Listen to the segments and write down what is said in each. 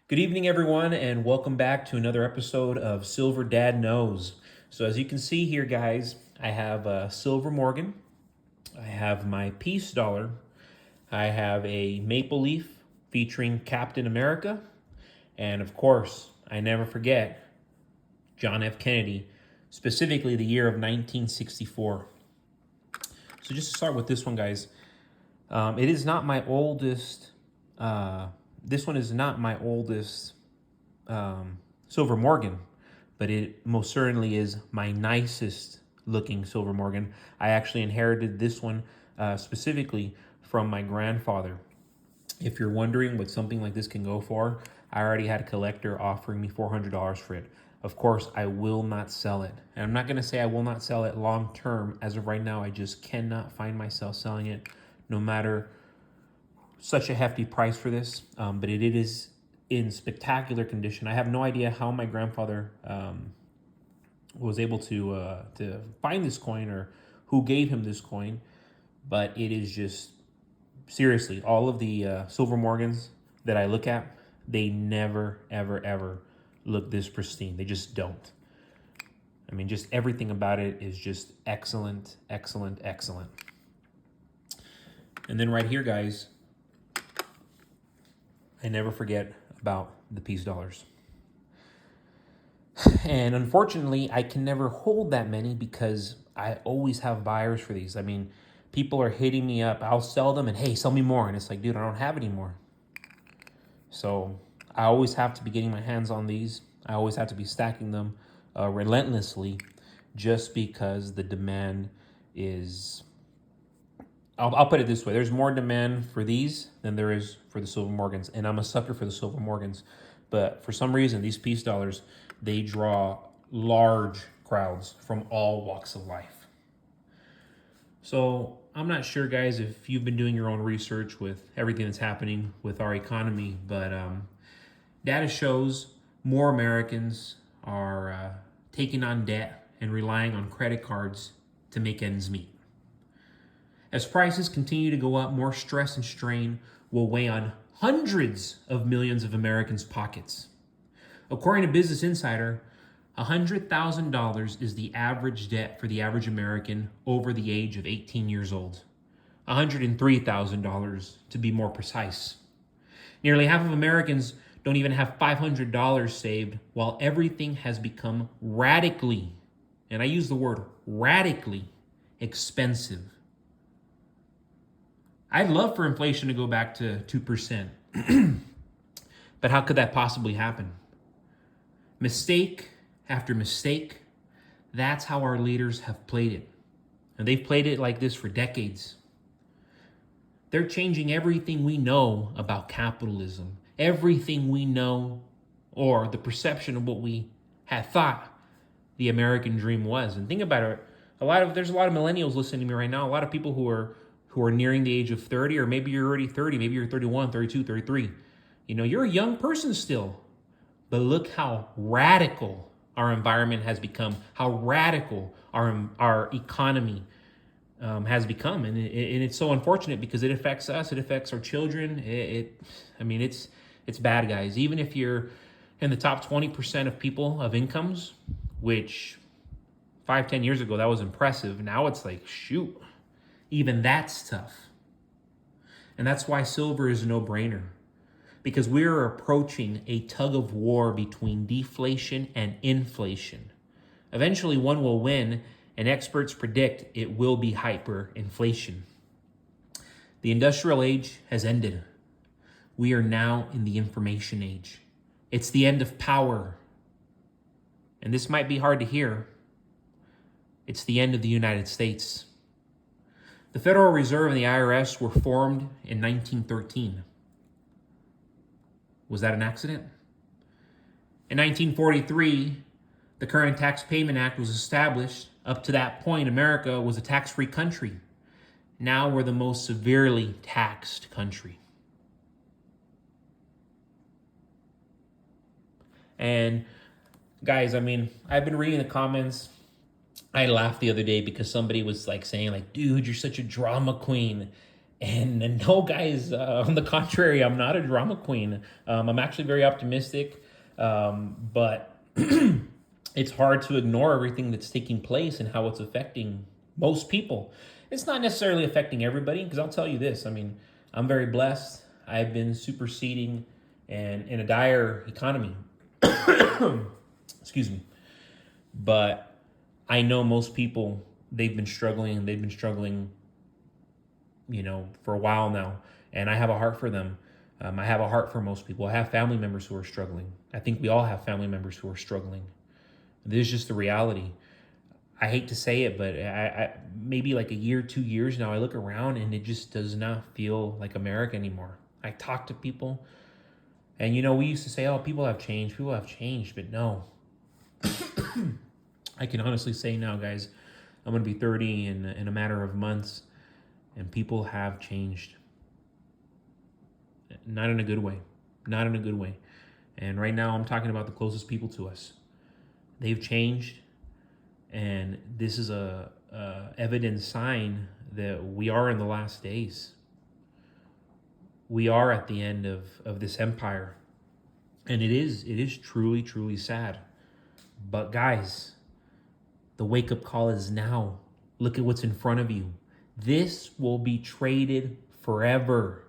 Good evening, everyone, and welcome back to another episode of Silver Dad Knows. So, as you can see here, guys, I have a Silver Morgan, I have my Peace Dollar, I have a Maple Leaf featuring Captain America, and of course, I never forget John F. Kennedy, specifically the year of 1964. So, just to start with this one, guys, it is not my oldest. This one is not my oldest Silver Morgan, but it most certainly is my nicest looking Silver Morgan. I actually inherited this one specifically from my grandfather. If you're wondering what something like this can go for, I already had a collector offering me $400 for it. Of course, I will not sell it. And I'm not going to say I will not sell it long term. As of right now, I just cannot find myself selling it, no matter such a hefty price for this. But it is in spectacular condition. I have no idea how my grandfather was able to find this coin or who gave him this coin, but it is just seriously all of the Silver Morgans that I look at, they never ever ever look this pristine. They just don't. I mean, just everything about it is just excellent, excellent, excellent. And then right here, guys, I never forget about the Peace Dollars. And unfortunately, I can never hold that many because I always have buyers for these. I mean, people are hitting me up. I'll sell them and, hey, sell me more. And it's like, dude, I don't have any more. So I always have to be getting my hands on these. I always have to be stacking them relentlessly just because the demand is... I'll put it this way. There's more demand for these than there is for the Silver Morgans. And I'm a sucker for the Silver Morgans. But for some reason, these Peace Dollars, they draw large crowds from all walks of life. So I'm not sure, guys, if you've been doing your own research with everything that's happening with our economy. But data shows more Americans are taking on debt and relying on credit cards to make ends meet. As prices continue to go up, more stress and strain will weigh on hundreds of millions of Americans' pockets. According to Business Insider, $100,000 is the average debt for the average American over the age of 18 years old. $103,000 to be more precise. Nearly half of Americans don't even have $500 saved, while everything has become radically, and I use the word radically, expensive. I'd love for inflation to go back to 2%. But how could that possibly happen? Mistake after mistake, that's how our leaders have played it. And they've played it like this for decades. They're changing everything we know about capitalism, everything we know, or the perception of what we had thought the American dream was. And think about it, there's a lot of millennials listening to me right now, a lot of people who are nearing the age of 30, or maybe you're already 30, maybe you're 31, 32, 33. You know, you're a young person still, but look how radical our environment has become, how radical our economy has become. And it's so unfortunate because it affects us, it affects our children. It's bad, guys. Even if you're in the top 20% of people of incomes, which 5-10 years ago, that was impressive. Now it's like, shoot. Even that's tough. And that's why silver is a no-brainer. Because we're approaching a tug of war between deflation and inflation. Eventually one will win, and experts predict it will be hyperinflation. The industrial age has ended. We are now in the information age. It's the end of power. And this might be hard to hear. It's the end of the United States. The Federal Reserve and the IRS were formed in 1913. Was that an accident? In 1943, the Current Tax Payment Act was established. Up to that point, America was a tax-free country. Now we're the most severely taxed country. And guys, I've been reading the comments. I laughed the other day because somebody was like saying, like, dude, you're such a drama queen. And no, guys, on the contrary, I'm not a drama queen. I'm actually very optimistic, but it's hard to ignore everything that's taking place and how it's affecting most people. It's not necessarily affecting everybody, because I'll tell you this. I mean, I'm very blessed. I've been superseding and in a dire economy. Excuse me. But I know most people, they've been struggling, for a while now. And I have a heart for them. I have a heart for most people. I have family members who are struggling. I think we all have family members who are struggling. This is just the reality. I hate to say it, but I maybe like a year, 2 years now, I look around and it just does not feel like America anymore. I talk to people, and we used to say, oh, people have changed, but no. I can honestly say now, guys, I'm going to be 30 in a matter of months, and people have changed. Not in a good way. Not in a good way. And right now, I'm talking about the closest people to us. They've changed, and this is a evident sign that we are in the last days. We are at the end of this empire, and it is truly, truly sad. But guys, the wake-up call is now. Look at what's in front of you. This will be traded forever.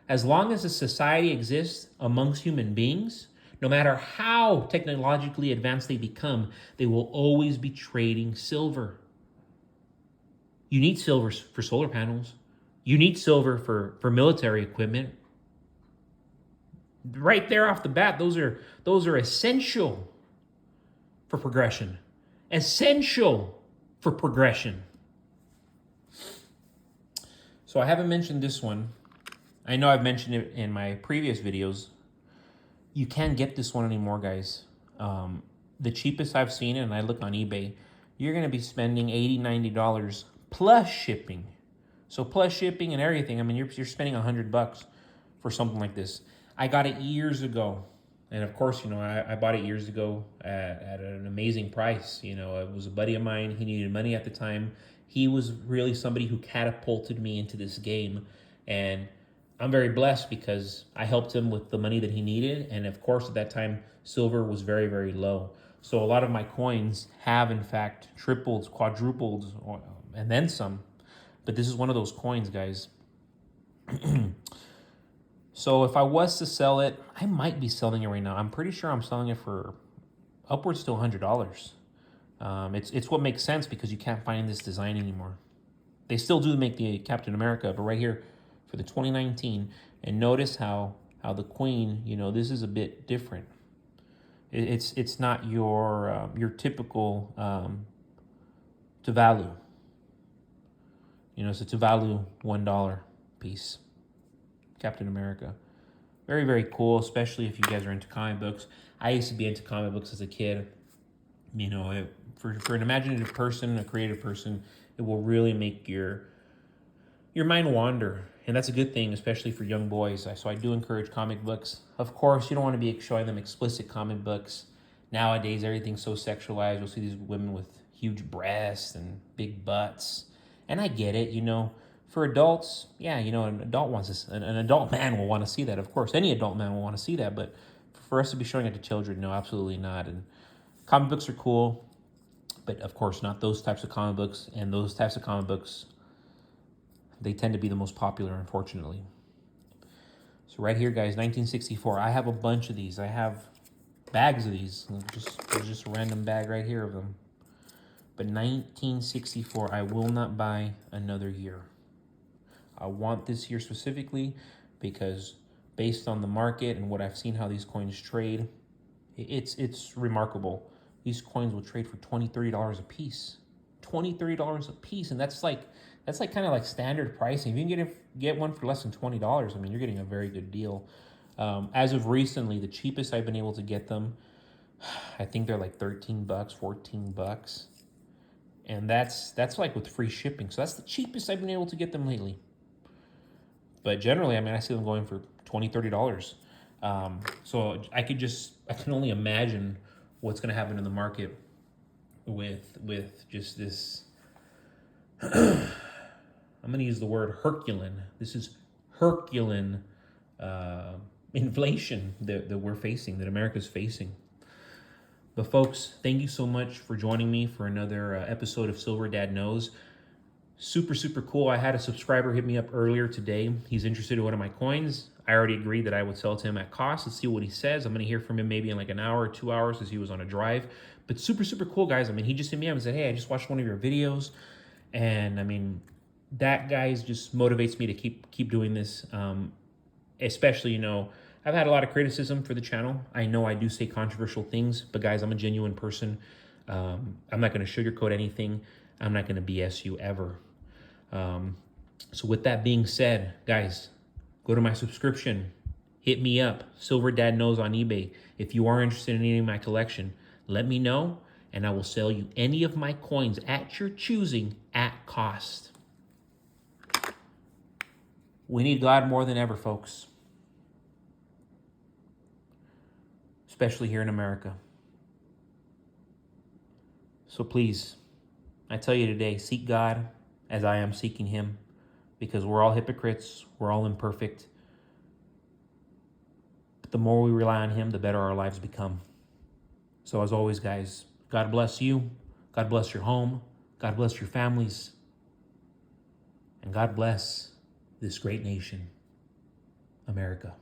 As long as a society exists amongst human beings, no matter how technologically advanced they become, they will always be trading silver. You need silver for solar panels. You need silver for military equipment. Right there off the bat, those are essential for progression. Essential for progression. So I haven't mentioned this one. I know I've mentioned it in my previous videos. You can't get this one anymore, guys. The cheapest I've seen it, and I look on eBay, you're going to be spending $80, $90 plus shipping. So plus shipping and everything, I mean, you're spending $100 for something like this. I got it years ago. And of course, I bought it years ago at an amazing price. It was a buddy of mine. He needed money at the time. He was really somebody who catapulted me into this game. And I'm very blessed because I helped him with the money that he needed. And of course, at that time, silver was very, very low. So a lot of my coins have, in fact, tripled, quadrupled, and then some. But this is one of those coins, guys. So if I was to sell it, I might be selling it right now. I'm pretty sure I'm selling it for upwards to $100. It's what makes sense because you can't find this design anymore. They still do make the Captain America, but right here for the 2019, and notice how the Queen, this is a bit different. It's not your typical Tuvalu. It's a Tuvalu $1 piece. Captain America. Very, very cool, especially if you guys are into comic books. I used to be into comic books as a kid. For an imaginative person, a creative person, it will really make your mind wander. And that's a good thing, especially for young boys. So I do encourage comic books. Of course, you don't want to be showing them explicit comic books. Nowadays, everything's so sexualized. You'll see these women with huge breasts and big butts. And I get it, For adults, yeah, an adult man will want to see that. Of course, any adult man will want to see that. But for us to be showing it to children, no, absolutely not. And comic books are cool, but of course not those types of comic books. And those types of comic books, they tend to be the most popular, unfortunately. So right here, guys, 1964. I have a bunch of these. I have bags of these. There's just a random bag right here of them. But 1964, I will not buy another year. I want this year specifically because based on the market and what I've seen how these coins trade, it's remarkable. These coins will trade for $20, $30 a piece. $20, $30 a piece, and that's like kind of like standard pricing. If you can get one for less than $20, I mean, you're getting a very good deal. As of recently, the cheapest I've been able to get them, I think they're like $13, $14. And that's like with free shipping. So that's the cheapest I've been able to get them lately. But generally, I mean, I see them going for $20, $30. So I can only imagine what's going to happen in the market with just this I'm going to use the word Herculean. This is Herculean inflation that we're facing, that America's facing. But folks, thank you so much for joining me for another episode of Silver Dad Knows. Super, super cool. I had a subscriber hit me up earlier today. He's interested in one of my coins. I already agreed that I would sell to him at cost. Let's see what he says. I'm going to hear from him maybe in like an hour or 2 hours as he was on a drive. But super, super cool, guys. I mean, he just hit me up and said, hey, I just watched one of your videos. And I mean, that, guys, just motivates me to keep doing this. Especially, you know, I've had a lot of criticism for the channel. I know I do say controversial things, but guys, I'm a genuine person. I'm not going to sugarcoat anything. I'm not going to BS you ever. So with that being said, guys, go to my subscription. Hit me up. Silver Dad Knows on eBay. If you are interested in any of my collection, let me know, and I will sell you any of my coins at your choosing at cost. We need God more than ever, folks. Especially here in America. So please, I tell you today, seek God as I am seeking him, because we're all hypocrites, we're all imperfect. But the more we rely on him, the better our lives become. So as always, guys, God bless you, God bless your home, God bless your families, and God bless this great nation, America.